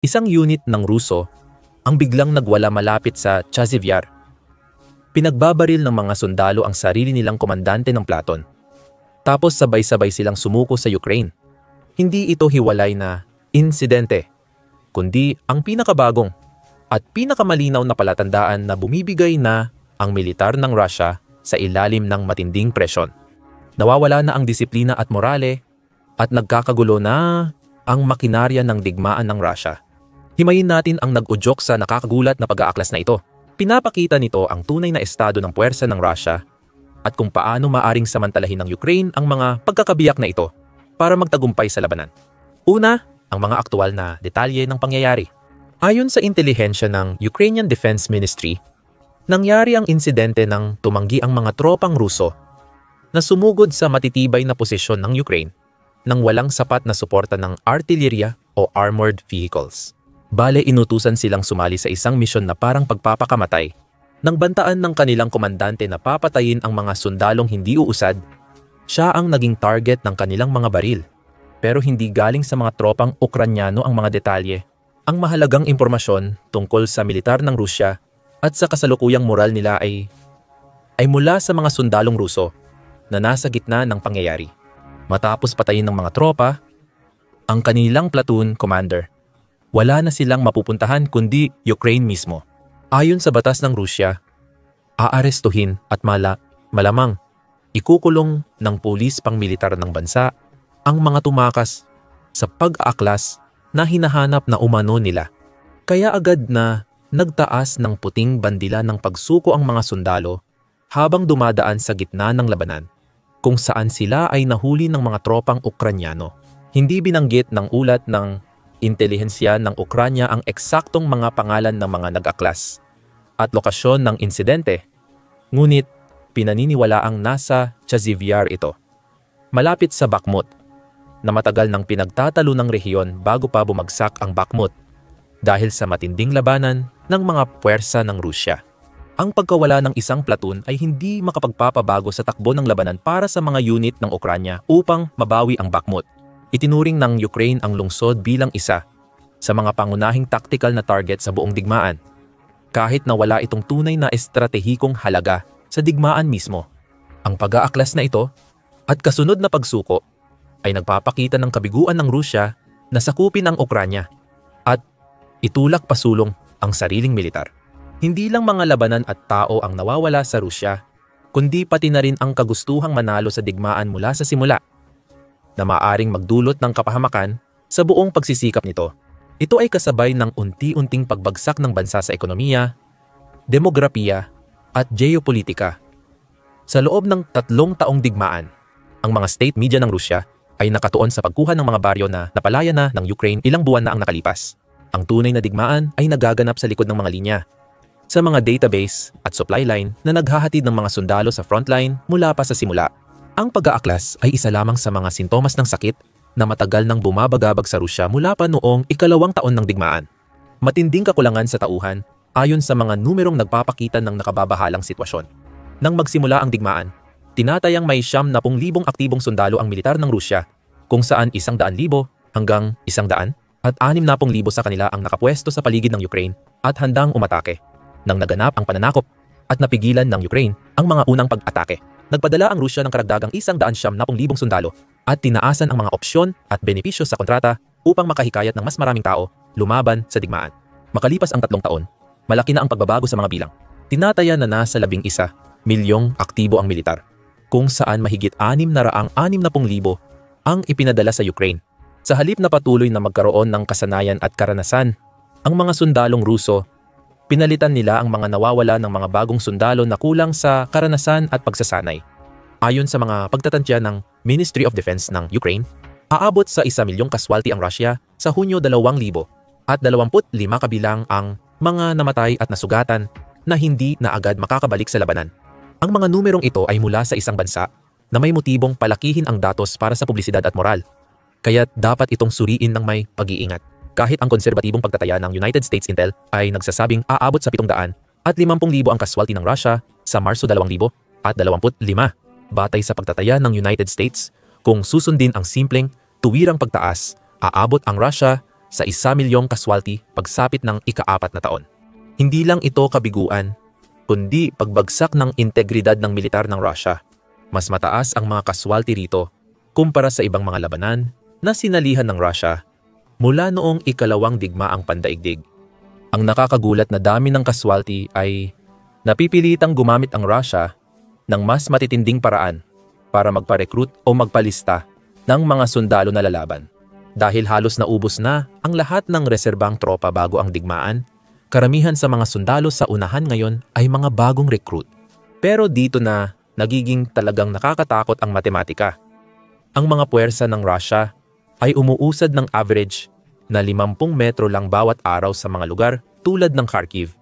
Isang unit ng Ruso ang biglang nagwala malapit sa Chasiv Yar. Pinagbabaril ng mga sundalo ang sarili nilang komandante ng platon. Tapos sabay-sabay silang sumuko sa Ukraine. Hindi ito hiwalay na insidente, kundi ang pinakabagong at pinakamalinaw na palatandaan na bumibigay na ang militar ng Russia sa ilalim ng matinding presyon. Nawawala na ang disiplina at morale at nagkakagulo na ang makinarya ng digmaan ng Russia. Himayin natin ang nag-udyok sa nakakagulat na pag-aaklas na ito. Pinapakita nito ang tunay na estado ng puwersa ng Russia at kung paano maaring samantalahin ng Ukraine ang mga pagkakabiyak na ito para magtagumpay sa labanan. Una, ang mga aktual na detalye ng pangyayari. Ayon sa intelihensya ng Ukrainian Defense Ministry, nangyari ang insidente nang tumanggi ang mga tropang Ruso na sumugod sa matitibay na posisyon ng Ukraine nang walang sapat na suporta ng artillerya o armored vehicles. Bale, inutusan silang sumali sa isang misyon na parang pagpapakamatay nang bantaan ng kanilang komandante na papatayin ang mga sundalong hindi uusad. Siya ang naging target ng kanilang mga baril. Pero hindi galing sa mga tropang Ukranyano ang mga detalye. Ang mahalagang impormasyon tungkol sa militar ng Rusya at sa kasalukuyang moral nila ay mula sa mga sundalong Ruso na nasa gitna ng pangyayari. Matapos patayin ng mga tropa ang kanilang platoon commander, wala na silang mapupuntahan kundi Ukraine mismo. Ayon sa batas ng Rusya, aarestuhin at malamang ikukulong ng pulis pangmilitar ng bansa ang mga tumakas sa pag-aaklas na hinahanap na umano nila. Kaya agad na nagtaas ng puting bandila ng pagsuko ang mga sundalo habang dumadaan sa gitna ng labanan, kung saan sila ay nahuli ng mga tropang Ukranyano. Hindi binanggit ng ulat ng intelihensya ng Ukranya ang eksaktong mga pangalan ng mga nag-aklas at lokasyon ng insidente, ngunit pinaniniwalaang nasa Chasiv Yar ito, malapit sa Bakhmut, na matagal nang pinagtatalo ng rehiyon bago pa bumagsak ang Bakhmut dahil sa matinding labanan ng mga puwersa ng Rusya. Ang pagkawala ng isang platoon ay hindi makapagpapabago sa takbo ng labanan para sa mga unit ng Ukranya upang mabawi ang Bakhmut. Itinuring ng Ukraine ang lungsod bilang isa sa mga pangunahing tactical na target sa buong digmaan, kahit na wala itong tunay na estratehikong halaga sa digmaan mismo. Ang pag-aaklas na ito at kasunod na pagsuko ay nagpapakita ng kabiguan ng Rusya na sakupin ang Ukranya at itulak pasulong ang sariling militar. Hindi lang mga labanan at tao ang nawawala sa Rusya, kundi pati na rin ang kagustuhang manalo sa digmaan mula sa simula, na maaaring magdulot ng kapahamakan sa buong pagsisikap nito. Ito ay kasabay ng unti-unting pagbagsak ng bansa sa ekonomiya, demografiya at geopolitika. Sa loob ng 3 taong digmaan, ang mga state media ng Rusya ay nakatuon sa pagkuha ng mga baryo na napalaya na ng Ukraine ilang buwan na ang nakalipas. Ang tunay na digmaan ay nagaganap sa likod ng mga linya, sa mga database at supply line na naghahatid ng mga sundalo sa frontline mula pa sa simula. Ang pag-aaklas ay isa lamang sa mga sintomas ng sakit na matagal nang bumabagabag sa Rusya mula pa noong 2 taon ng digmaan. Matinding kakulangan sa tauhan ayon sa mga numerong nagpapakita ng nakababahalang sitwasyon. Nang magsimula ang digmaan, tinatayang may 70,000 aktibong sundalo ang militar ng Rusya, kung saan 100,000 hanggang 100 at 60,000 sa kanila ang nakapwesto sa paligid ng Ukraine at handang umatake. Nang naganap ang pananakop at napigilan ng Ukraine ang mga unang pag-atake, nagpadala ang Rusya ng karagdagang 170,000 sundalo at tinaasan ang mga opsyon at benepisyo sa kontrata upang makahikayat ng mas maraming tao lumaban sa digmaan. Makalipas ang 3 taon, malaki na ang pagbabago sa mga bilang. Tinataya na nasa 11 milyong aktibo ang militar, kung saan mahigit 660,000 ang ipinadala sa Ukraine. Sa halip na patuloy na magkaroon ng kasanayan at karanasan, ang mga sundalong Ruso, pinalitan nila ang mga nawawala ng mga bagong sundalo na kulang sa karanasan at pagsasanay. Ayon sa mga pagtatansya ng Ministry of Defense ng Ukraine, aabot sa 1 milyong kaswalti ang Russia sa Hunyo 2000 at 25 kabilang ang mga namatay at nasugatan na hindi na agad makakabalik sa labanan. Ang mga numerong ito ay mula sa isang bansa na may motibong palakihin ang datos para sa publisidad at moral. Kaya dapat itong suriin ng may pag-iingat. Kahit ang konserbatibong pagtataya ng United States Intel ay nagsasabing aabot sa 700 at 50,000 ang kaswalti ng Russia sa Marso 2025. Batay sa pagtataya ng United States, kung susundin ang simpleng tuwirang pagtaas, aabot ang Russia sa 1 milyong kaswalti pagsapit ng ika-4 na taon. Hindi lang ito kabiguan, kundi pagbagsak ng integridad ng militar ng Russia. Mas mataas ang mga kaswalti rito kumpara sa ibang mga labanan na sinalihan ng Russia mula noong ikalawang digmaang pandaigdig. Ang nakakagulat na dami ng kaswalti ay napipilitang gumamit ang Russia ng mas matitinding paraan para magpa-recruit o magpalista ng mga sundalo na lalaban. Dahil halos naubos na ang lahat ng reserbang tropa bago ang digmaan, karamihan sa mga sundalo sa unahan ngayon ay mga bagong recruit. Pero dito na nagiging talagang nakakatakot ang matematika. Ang mga puwersa ng Russia ay umuusad ng average na 50 metro lang bawat araw sa mga lugar tulad ng Kharkiv.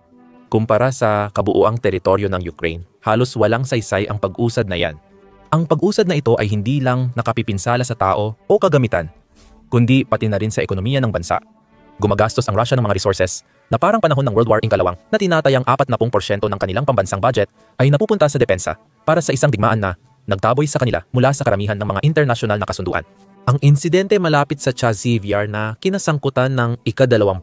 Kumpara sa kabuuang teritoryo ng Ukraine, halos walang saysay ang pag-usad na yan. Ang pag-usad na ito ay hindi lang nakapipinsala sa tao o kagamitan, kundi pati na rin sa ekonomiya ng bansa. Gumagastos ang Russia ng mga resources na parang panahon ng World War Ikalawang na tinatayang 40% ng kanilang pambansang budget ay napupunta sa depensa para sa isang digmaan na nagtaboy sa kanila mula sa karamihan ng mga internasyonal na kasunduan. Ang insidente malapit sa Chasiv Yar na kinasangkutan ng ika-20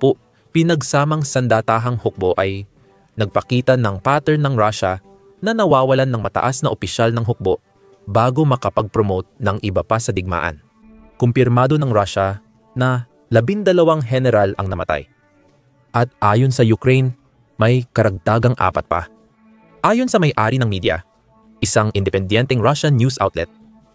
pinagsamang sandatahang hukbo ay nagpakita ng pattern ng Russia na nawawalan ng mataas na opisyal ng hukbo bago makapag-promote ng iba pa sa digmaan. Kumpirmado ng Russia na 12 general ang namatay. At ayon sa Ukraine, may karagdagang 4 pa. Ayon sa may-ari ng media, isang independenteng Russian news outlet,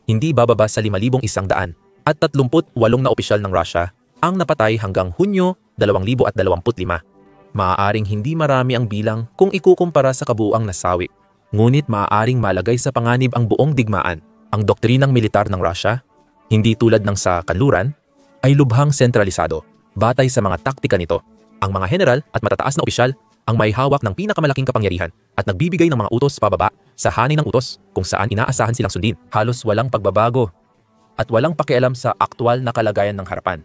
hindi bababa sa 5,100 at 38 na opisyal ng Russia ang napatay hanggang Hunyo 2025. Maaaring hindi marami ang bilang kung ikukumpara sa kabuuang nasawi. Ngunit maaaring malagay sa panganib ang buong digmaan. Ang doktrinang militar ng Russia, hindi tulad ng sa kanluran, ay lubhang sentralisado. Batay sa mga taktika nito, ang mga general at matataas na opisyal ang may hawak ng pinakamalaking kapangyarihan at nagbibigay ng mga utos pababa sa hanay ng utos kung saan inaasahan silang sundin. Halos walang pagbabago at walang pakialam sa aktwal na kalagayan ng harapan.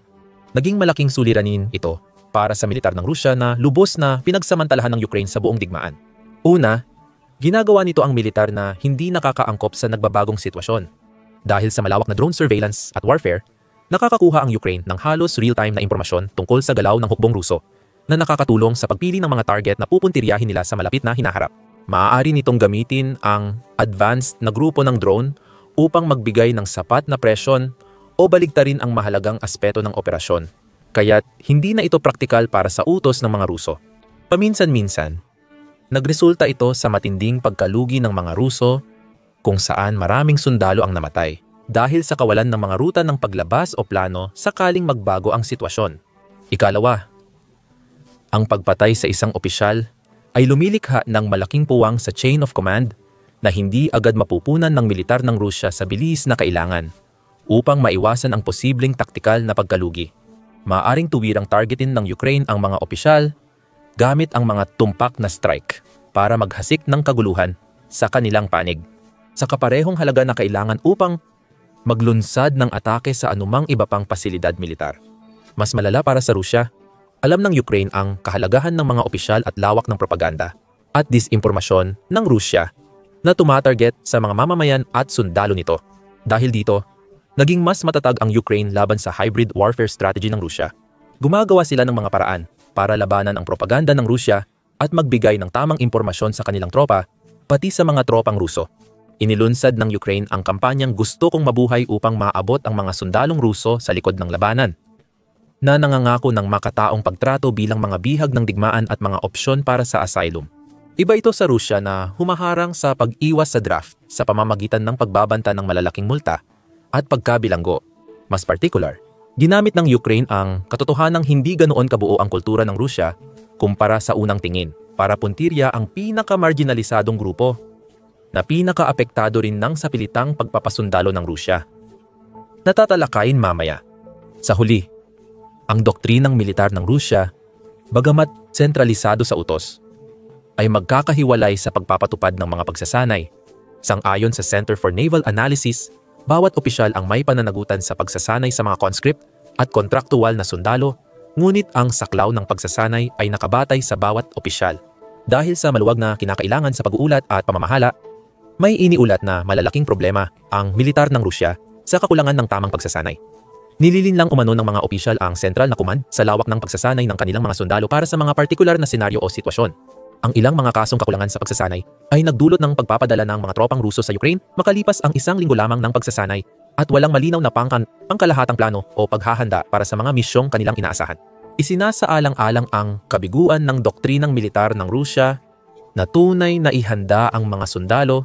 Naging malaking suliranin ito para sa militar ng Russia na lubos na pinagsamantalahan ng Ukraine sa buong digmaan. Una, ginagawa nito ang militar na hindi nakakaangkop sa nagbabagong sitwasyon. Dahil sa malawak na drone surveillance at warfare, nakakakuha ang Ukraine ng halos real-time na impormasyon tungkol sa galaw ng hukbong Ruso na nakakatulong sa pagpili ng mga target na pupuntiryahin nila sa malapit na hinaharap. Maaari nitong gamitin ang advanced na grupo ng drone upang magbigay ng sapat na presyon o baligtarin ang mahalagang aspeto ng operasyon. Kaya't hindi na ito praktikal para sa utos ng mga Ruso. Paminsan-minsan, nagresulta ito sa matinding pagkalugi ng mga Ruso kung saan maraming sundalo ang namatay dahil sa kawalan ng mga ruta ng paglabas o plano sakaling magbago ang sitwasyon. Ikalawa, ang pagpatay sa isang opisyal ay lumilikha ng malaking puwang sa chain of command na hindi agad mapupunan ng militar ng Rusya sa bilis na kailangan upang maiwasan ang posibleng taktikal na pagkalugi. Maaaring tuwirang targetin ng Ukraine ang mga opisyal gamit ang mga tumpak na strike para maghasik ng kaguluhan sa kanilang panig. Sa kaparehong halaga na kailangan upang maglunsad ng atake sa anumang iba pang pasilidad militar. Mas malala para sa Rusya, alam ng Ukraine ang kahalagahan ng mga opisyal at lawak ng propaganda at disinformasyon ng Rusya na tumatarget sa mga mamamayan at sundalo nito. Dahil dito, naging mas matatag ang Ukraine laban sa hybrid warfare strategy ng Rusya. Gumagawa sila ng mga paraan para labanan ang propaganda ng Rusya at magbigay ng tamang impormasyon sa kanilang tropa, pati sa mga tropang Ruso. Inilunsad ng Ukraine ang kampanyang Gusto Kong Mabuhay upang maabot ang mga sundalong Ruso sa likod ng labanan, na nangangako ng makataong pagtrato bilang mga bihag ng digmaan at mga opsyon para sa asylum. Iba ito sa Rusya na humaharang sa pag-iwas sa draft sa pamamagitan ng pagbabanta ng malalaking multa at pagkabilanggo. Mas particular, ginamit ng Ukraine ang katotohanang hindi ganoon kabuo ang kultura ng Rusya kumpara sa unang tingin para puntirya ang pinaka-marginalisadong grupo na pinaka-apektado rin ng sapilitang pagpapasundalo ng Rusya. Natatalakayin mamaya. Sa huli, ang doktrinang militar ng Rusya, bagamat sentralisado sa utos, ay magkakahiwalay sa pagpapatupad ng mga pagsasanay. Sang-ayon sa Center for Naval Analysis, bawat opisyal ang may pananagutan sa pagsasanay sa mga conscript at kontraktual na sundalo, ngunit ang saklaw ng pagsasanay ay nakabatay sa bawat opisyal. Dahil sa maluwag na kinakailangan sa pag-uulat at pamamahala, may iniulat na malalaking problema ang militar ng Rusya sa kakulangan ng tamang pagsasanay. Nililinlang umano ng mga opisyal ang Central na Command sa lawak ng pagsasanay ng kanilang mga sundalo para sa mga partikular na senaryo o sitwasyon. Ang ilang mga kasong kakulangan sa pagsasanay ay nagdulot ng pagpapadala ng mga tropang Ruso sa Ukraine makalipas ang 1 linggo lamang ng pagsasanay at walang malinaw na pangkalahatang plano o paghahanda para sa mga misyong kanilang inaasahan. Isinasaalang-alang ang kabiguan ng doktrinang militar ng Rusya na tunay na ihanda ang mga sundalo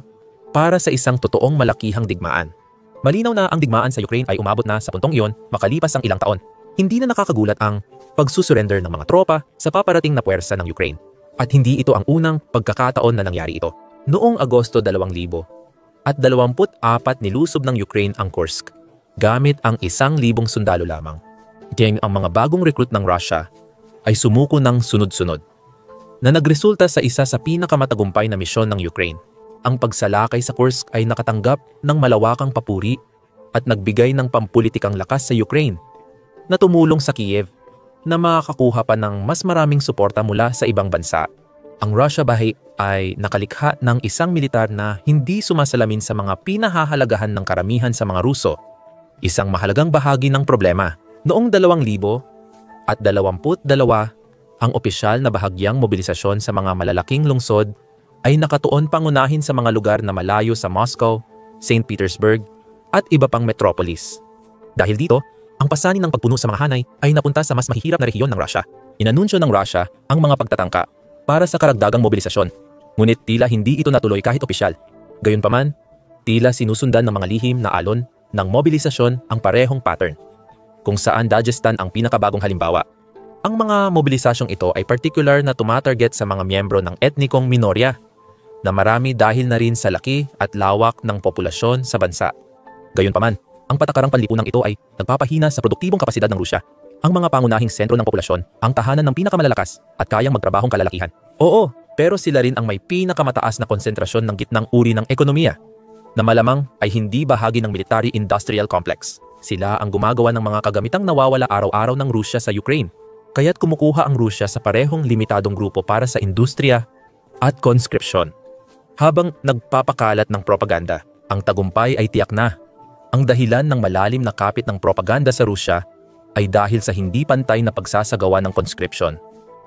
para sa isang totoong malakihang digmaan. Malinaw na ang digmaan sa Ukraine ay umabot na sa puntong iyon makalipas ang ilang taon. Hindi na nakakagulat ang pagsusurrender ng mga tropa sa paparating na puwersa ng Ukraine. At hindi ito ang unang pagkakataon na nangyari ito. Noong Agosto 2024 nilusob ng Ukraine ang Kursk gamit ang 1,000 sundalo lamang. Diyang ang mga bagong recruit ng Russia ay sumuko ng sunod-sunod na nagresulta sa isa sa pinakamatagumpay na misyon ng Ukraine. Ang pagsalakay sa Kursk ay nakatanggap ng malawakang papuri at nagbigay ng pampulitikang lakas sa Ukraine na tumulong sa Kiev na makakakuha pa ng mas maraming suporta mula sa ibang bansa. Ang Russia bahay ay nakalikha ng isang militar na hindi sumasalamin sa mga pinahahalagahan ng karamihan sa mga Ruso. Isang mahalagang bahagi ng problema. Noong 2022, ang opisyal na bahagyang mobilisasyon sa mga malalaking lungsod ay nakatuon pangunahin sa mga lugar na malayo sa Moscow, St. Petersburg at iba pang metropolis. Dahil dito, ang pasanin ng pagpuno sa mga hanay ay napunta sa mas mahihirap na rehiyon ng Russia. Inanunsyo ng Russia ang mga pagtatangka para sa karagdagang mobilisasyon. Ngunit tila hindi ito natuloy kahit opisyal. Gayunpaman, tila sinusundan ng mga lihim na alon ng mobilisasyon ang parehong pattern, kung saan Dagestan ang pinakabagong halimbawa. Ang mga mobilisasyong ito ay particular na tumatarget sa mga miyembro ng etnikong minorya na marami dahil na rin sa laki at lawak ng populasyon sa bansa. Gayunpaman, ang patakarang panlipunan ito ay nagpapahina sa produktibong kapasidad ng Rusya. Ang mga pangunahing sentro ng populasyon ang tahanan ng pinakamalalakas at kayang magtrabahong kalalakihan. Oo, pero sila rin ang may pinakamataas na konsentrasyon ng gitnang uri ng ekonomiya na malamang ay hindi bahagi ng military-industrial complex. Sila ang gumagawa ng mga kagamitang nawawala araw-araw ng Rusya sa Ukraine. Kaya't kumukuha ang Rusya sa parehong limitadong grupo para sa industriya at conscription. Habang nagpapakalat ng propaganda, ang tagumpay ay tiyak na. Ang dahilan ng malalim na kapit ng propaganda sa Rusya ay dahil sa hindi pantay na pagsasagawa ng conscription.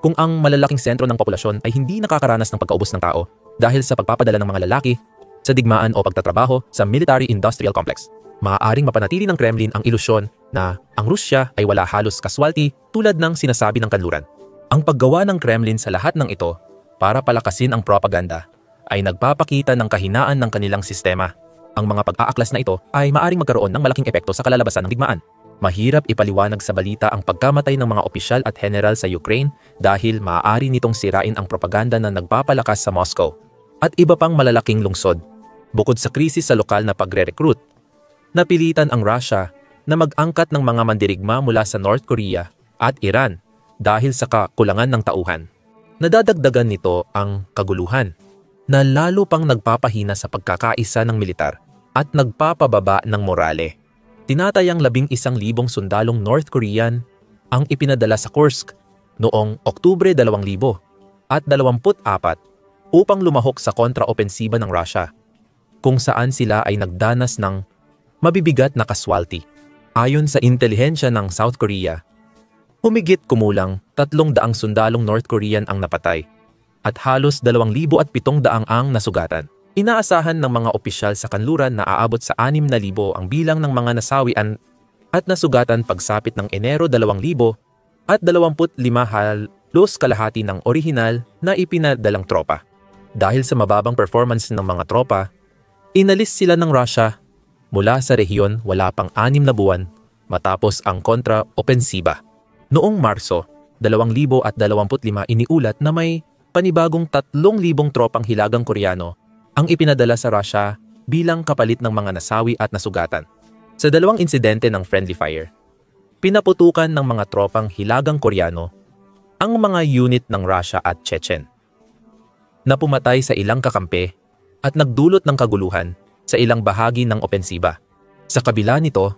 Kung ang malalaking sentro ng populasyon ay hindi nakakaranas ng pagkaubos ng tao dahil sa pagpapadala ng mga lalaki sa digmaan o pagtatrabaho sa military-industrial complex, maaaring mapanatili ng Kremlin ang ilusyon na ang Rusya ay wala halos kaswalti tulad ng sinasabi ng kanluran. Ang paggawa ng Kremlin sa lahat ng ito para palakasin ang propaganda ay nagpapakita ng kahinaan ng kanilang sistema. Ang mga pag-aaklas na ito ay maaaring magkaroon ng malaking epekto sa kalalabasan ng digmaan. Mahirap ipaliwanag sa balita ang pagkamatay ng mga opisyal at general sa Ukraine dahil maaari nitong sirain ang propaganda na nagpapalakas sa Moscow at iba pang malalaking lungsod. Bukod sa krisis sa lokal na pagre-recruit, napilitan ang Russia na mag-angkat ng mga mandirigma mula sa North Korea at Iran dahil sa kakulangan ng tauhan. Nadadagdagan nito ang kaguluhan na lalo pang nagpapahina sa pagkakaisa ng militar at nagpapababa ng morale. Tinatayang 11,000 sundalong North Korean ang ipinadala sa Kursk noong Oktubre 2024 upang lumahok sa kontraopensiba ng Russia, kung saan sila ay nagdanas ng mabibigat na kaswalti. Ayon sa intelihensya ng South Korea, humigit kumulang 300 sundalong North Korean ang napatay at halos 2,700 ang nasugatan. Inaasahan ng mga opisyal sa kanluran na aabot sa 6,000 ang bilang ng mga nasawian at nasugatan pagsapit ng Enero 2025 halos kalahati ng orihinal na ipinadalang tropa. Dahil sa mababang performance ng mga tropa, inalis sila ng Russia mula sa rehiyon wala pang 6 na buwan matapos ang kontra-opensiba. Noong Marso 2025 iniulat na may panibagong 3,000 tropang hilagang Koreano ang ipinadala sa Russia bilang kapalit ng mga nasawi at nasugatan. Sa 2 insidente ng friendly fire, pinaputukan ng mga tropang hilagang Koreano ang mga unit ng Russia at Chechen na pumatay sa ilang kakampi at nagdulot ng kaguluhan sa ilang bahagi ng opensiba. Sa kabila nito,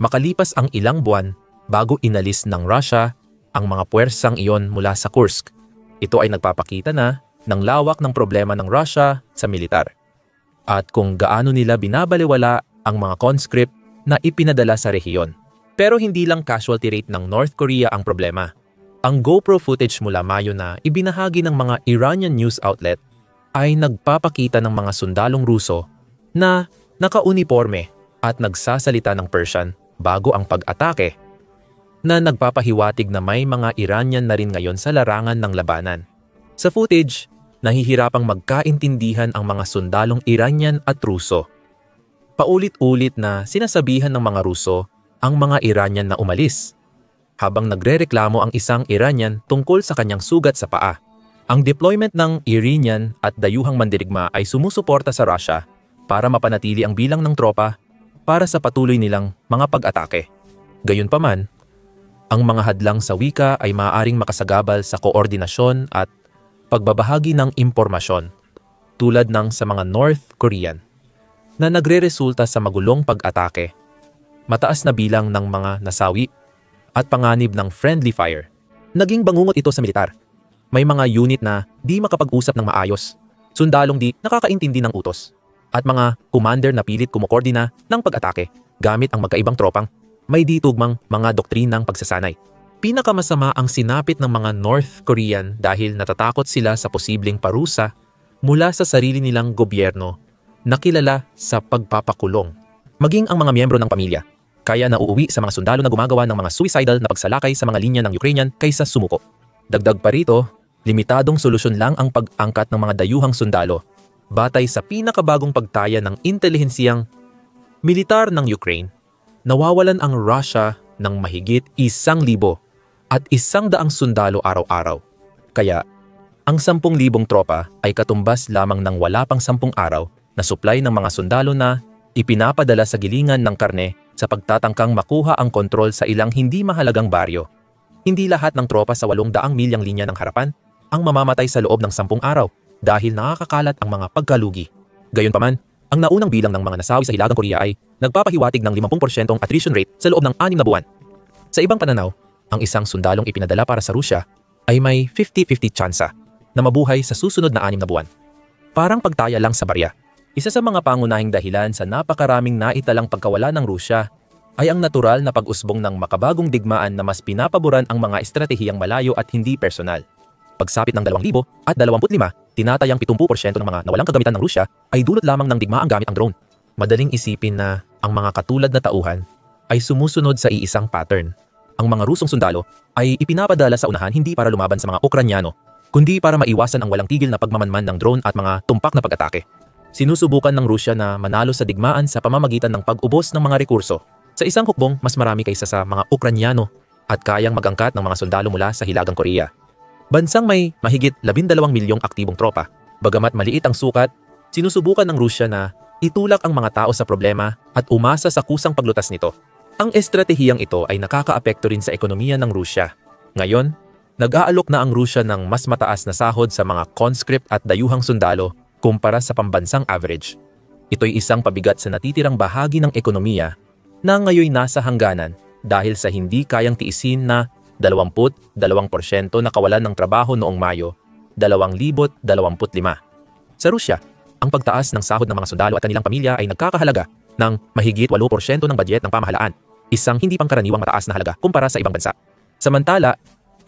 makalipas ang ilang buwan bago inalis ng Russia ang mga puwersang iyon mula sa Kursk. Ito ay nagpapakita na ng lawak ng problema ng Russia sa militar at kung gaano nila binabaliwala ang mga conscript na ipinadala sa rehiyon. Pero hindi lang casualty rate ng North Korea ang problema. Ang GoPro footage mula Mayo na ibinahagi ng mga Iranian news outlet ay nagpapakita ng mga sundalong Ruso na nakauniforme at nagsasalita ng Persian bago ang pag-atake, na nagpapahiwatig na may mga Iranian na rin ngayon sa larangan ng labanan. Sa footage, nahihirapang magkaintindihan ang mga sundalong Iranian at Ruso. Paulit-ulit na sinasabihan ng mga Ruso ang mga Iranian na umalis, habang nagrereklamo ang isang Iranian tungkol sa kanyang sugat sa paa. Ang deployment ng Iranian at dayuhang mandirigma ay sumusuporta sa Russia para mapanatili ang bilang ng tropa para sa patuloy nilang mga pag-atake. Gayunpaman, ang mga hadlang sa wika ay maaaring makasagabal sa koordinasyon at pagbabahagi ng impormasyon, tulad ng sa mga North Korean, na nagreresulta sa magulong pag-atake, mataas na bilang ng mga nasawi, at panganib ng friendly fire. Naging bangungot ito sa militar. May mga unit na di makapag-usap ng maayos, sundalong di nakakaintindi ng utos, at mga commander na pilit kumukordina ng pag-atake gamit ang magkaibang tropang may ditugmang mga doktrinang pagsasanay. Pinakamasama ang sinapit ng mga North Korean dahil natatakot sila sa posibleng parusa mula sa sarili nilang gobyerno na kilala sa pagpapakulong. Maging ang mga miyembro ng pamilya, kaya nauuwi sa mga sundalo na gumagawa ng mga suicidal na pagsalakay sa mga linya ng Ukrainian kaysa sumuko. Dagdag pa rito, limitadong solusyon lang ang pag-angkat ng mga dayuhang sundalo batay sa pinakabagong pagtaya ng intelihensiyang militar ng Ukraine. Nawawalan ang Russia ng mahigit 1,000 at 100 sundalo araw-araw. Kaya, ang 10,000 tropa ay katumbas lamang ng wala pang 10 araw na supply ng mga sundalo na ipinapadala sa gilingan ng karne sa pagtatangkang makuha ang kontrol sa ilang hindi mahalagang baryo. Hindi lahat ng tropa sa 800 milyang linya ng harapan ang mamamatay sa loob ng 10 araw dahil nakakakalat ang mga pagkalugi. Gayunpaman, ang naunang bilang ng mga nasawi sa Hilagang Korea ay nagpapahiwatig ng 50% attrition rate sa loob ng 6 na buwan. Sa ibang pananaw, ang isang sundalong ipinadala para sa Rusya ay may 50-50 tsansa na mabuhay sa susunod na 6 na buwan. Parang pagtaya lang sa barya. Isa sa mga pangunahing dahilan sa napakaraming naitalang pagkawala ng Rusya ay ang natural na pag-usbong ng makabagong digmaan na mas pinapaboran ang mga estratehiyang malayo at hindi personal. Pagsapit ng 2025, tinatayang 70% ng mga nawalang kagamitan ng Rusya ay dulot lamang ng digmaang gamit ang drone. Madaling isipin na ang mga katulad na tauhan ay sumusunod sa iisang pattern. Ang mga Rusong sundalo ay ipinapadala sa unahan hindi para lumaban sa mga Ukranyano, kundi para maiwasan ang walang tigil na pagmamanman ng drone at mga tumpak na pag-atake. Sinusubukan ng Rusya na manalo sa digmaan sa pamamagitan ng pag-ubos ng mga rekurso. Sa isang hukbong, mas marami kaysa sa mga Ukranyano at kayang magangkat ng mga sundalo mula sa Hilagang Korea. Bansang may mahigit 12 milyong aktibong tropa. Bagamat maliit ang sukat, sinusubukan ng Rusya na itulak ang mga tao sa problema at umasa sa kusang paglutas nito. Ang estratehiyang ito ay nakakaapekto rin sa ekonomiya ng Rusya. Ngayon, nag-aalok na ang Rusya ng mas mataas na sahod sa mga conscript at dayuhang sundalo kumpara sa pambansang average. Ito'y isang pabigat sa natitirang bahagi ng ekonomiya na ngayon nasa hangganan dahil sa hindi kayang tiisin na 22% na kawalan ng trabaho noong Mayo 2025. Sa Rusya, ang pagtaas ng sahod ng mga sundalo at kanilang pamilya ay nagkakahalaga ng mahigit 8% ng budget ng pamahalaan, isang hindi pangkaraniwang mataas na halaga kumpara sa ibang bansa. Samantala,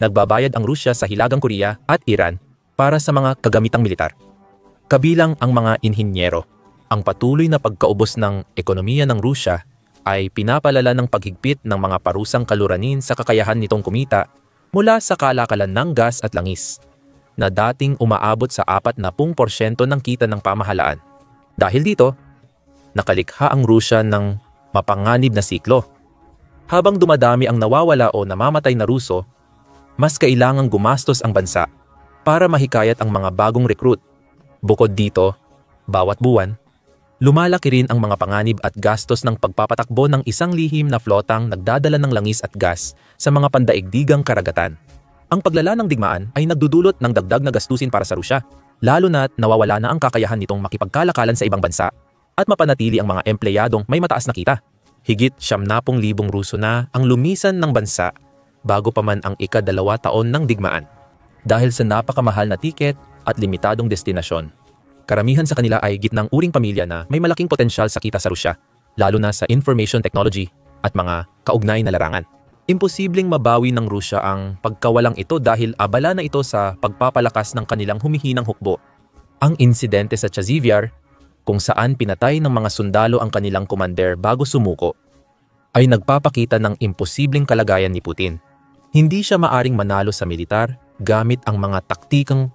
nagbabayad ang Rusya sa Hilagang Korea at Iran para sa mga kagamitang militar. Kabilang ang mga inhinyero. Ang patuloy na pagkaubos ng ekonomiya ng Rusya ay pinapalala ng paghigpit ng mga parusang kaluranin sa kakayahan nitong kumita mula sa kalakalan ng gas at langis, na dating umaabot sa 40% ng kita ng pamahalaan. Dahil dito, nakalikha ang Rusya ng mapanganib na siklo. Habang dumadami ang nawawala o namamatay na Ruso, mas kailangang gumastos ang bansa para mahikayat ang mga bagong recruit. Bukod dito, bawat buwan, lumalaki rin ang mga panganib at gastos ng pagpapatakbo ng isang lihim na flotang nagdadala ng langis at gas sa mga pandaigdigang karagatan. Ang paglala ng digmaan ay nagdudulot ng dagdag na gastusin para sa Rusya, lalo na't nawawala na ang kakayahan nitong makipagkalakalan sa ibang bansa at mapanatili ang mga empleyadong may mataas na kita. Higit 70,000 Ruso na ang lumisan ng bansa bago pa man ang ika-2 taon ng digmaan. Dahil sa napakamahal na tiket at limitadong destinasyon. Karamihan sa kanila ay gitnang uring pamilya na may malaking potensyal sa kita sa Rusya, lalo na sa information technology, at mga kaugnay na larangan. Imposibleng mabawi ng Rusya ang pagkawalang ito dahil abala na ito sa pagpapalakas ng kanilang humihinang hukbo. Ang insidente sa Chazivyar, kung saan pinatay ng mga sundalo ang kanilang commander bago sumuko, ay nagpapakita ng imposibleng kalagayan ni Putin. Hindi siya maaring manalo sa militar gamit ang mga taktikang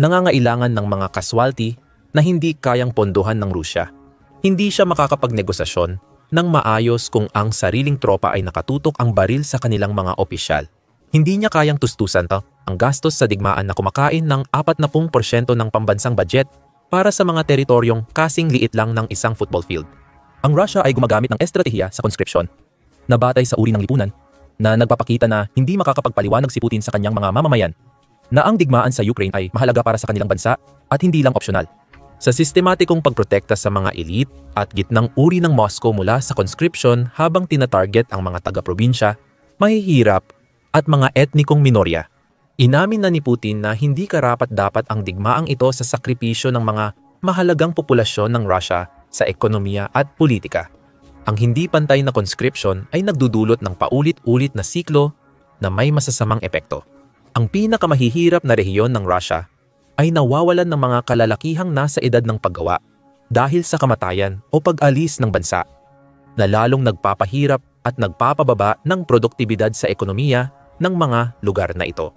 nangangailangan ng mga casualty na hindi kayang pondohan ng Rusya. Hindi siya makakapagnegosasyon ng maayos kung ang sariling tropa ay nakatutok ang baril sa kanilang mga opisyal. Hindi niya kayang tustusan ang gastos sa digmaan na kumakain ng 40% ng pambansang budget para sa mga teritoryong kasing liit lang ng isang football field. Ang Russia ay gumagamit ng estratehiya sa conscription na batay sa uri ng lipunan na nagpapakita na hindi makakapagpaliwanag si Putin sa kanyang mga mamamayan na ang digmaan sa Ukraine ay mahalaga para sa kanilang bansa at hindi lang opsyonal. Sa sistematikong pagprotekta sa mga elite at gitnang uri ng Moscow mula sa conscription habang tinatarget ang mga taga-probinsya, mahihirap at mga etnikong minorya. Inamin na ni Putin na hindi karapat-dapat ang digmaang ito sa sakripisyo ng mga mahalagang populasyon ng Russia sa ekonomiya at politika. Ang hindi pantay na conscription ay nagdudulot ng paulit-ulit na siklo na may masasamang epekto. Ang pinakamahihirap na rehiyon ng Russia ay nawawalan ng mga kalalakihang nasa edad ng paggawa dahil sa kamatayan o pag-alis ng bansa, na lalong nagpapahirap at nagpapababa ng produktibidad sa ekonomiya ng mga lugar na ito.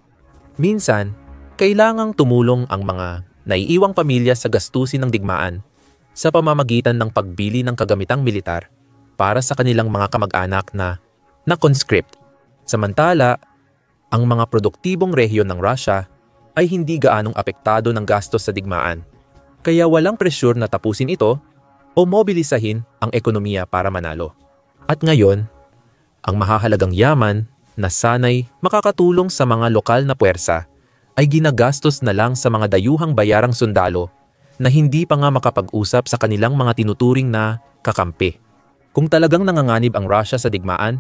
Minsan, kailangang tumulong ang mga naiiwang pamilya sa gastusin ng digmaan sa pamamagitan ng pagbili ng kagamitang militar para sa kanilang mga kamag-anak na conscript. Samantala, ang mga produktibong rehiyon ng Russia ay hindi gaanong apektado ng gastos sa digmaan, kaya walang presyur na tapusin ito o mobilisahin ang ekonomiya para manalo. At ngayon, ang mahahalagang yaman na sanay makakatulong sa mga lokal na puwersa ay ginagastos na lang sa mga dayuhang bayarang sundalo na hindi pa nga makapag-usap sa kanilang mga tinuturing na kakampi. Kung talagang nanganganib ang Russia sa digmaan,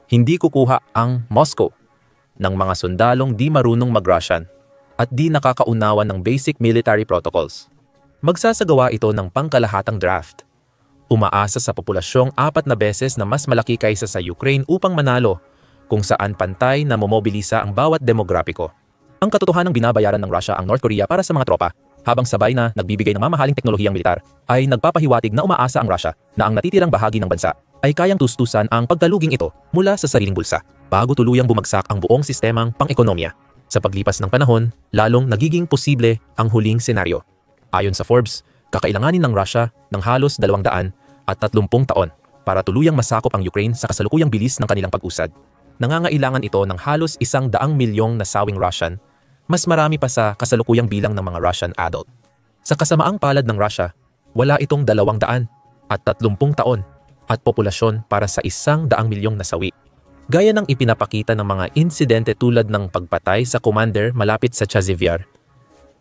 hindi kukuha ang Moscow ng mga sundalong di marunong mag-Russian at di nakakaunawan ng basic military protocols. Magsasagawa ito ng pangkalahatang draft. Umaasa sa populasyong 4 na beses na mas malaki kaysa sa Ukraine upang manalo, kung saan pantay na momobilisa ang bawat demograpiko. Ang katotohanang binabayaran ng Russia ang North Korea para sa mga tropa, habang sabay na nagbibigay ng mamahaling teknolohiyang militar, ay nagpapahiwatig na umaasa ang Russia na ang natitirang bahagi ng bansa ay kayang tustusan ang pagkaluging ito mula sa sariling bulsa bago tuluyang bumagsak ang buong sistemang pang-ekonomiya. Sa paglipas ng panahon, lalong nagiging posible ang huling senaryo. Ayon sa Forbes, kakailanganin ng Russia ng halos 230 taon para tuluyang masakop ang Ukraine sa kasalukuyang bilis ng kanilang pag-usad. Nangangailangan ito ng halos 100 milyong nasawing Russian, mas marami pa sa kasalukuyang bilang ng mga Russian adult. Sa kasamaang palad ng Russia, wala itong 230 taon at populasyon para sa 100 milyong nasawi. Gaya ng ipinapakita ng mga insidente tulad ng pagpatay sa commander malapit sa Chazivyar,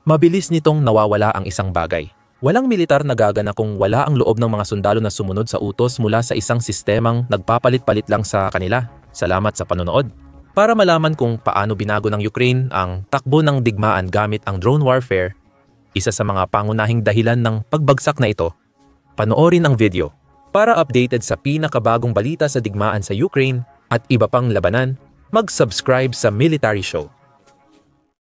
mabilis nitong nawawala ang isang bagay. Walang militar na gagana kung wala ang loob ng mga sundalo na sumunod sa utos mula sa isang sistemang nagpapalit-palit lang sa kanila. Salamat sa panonood. Para malaman kung paano binago ng Ukraine ang takbo ng digmaan gamit ang drone warfare, isa sa mga pangunahing dahilan ng pagbagsak na ito, panoorin ang video. Para updated sa pinakabagong balita sa digmaan sa Ukraine at iba pang labanan, mag-subscribe sa Military Show.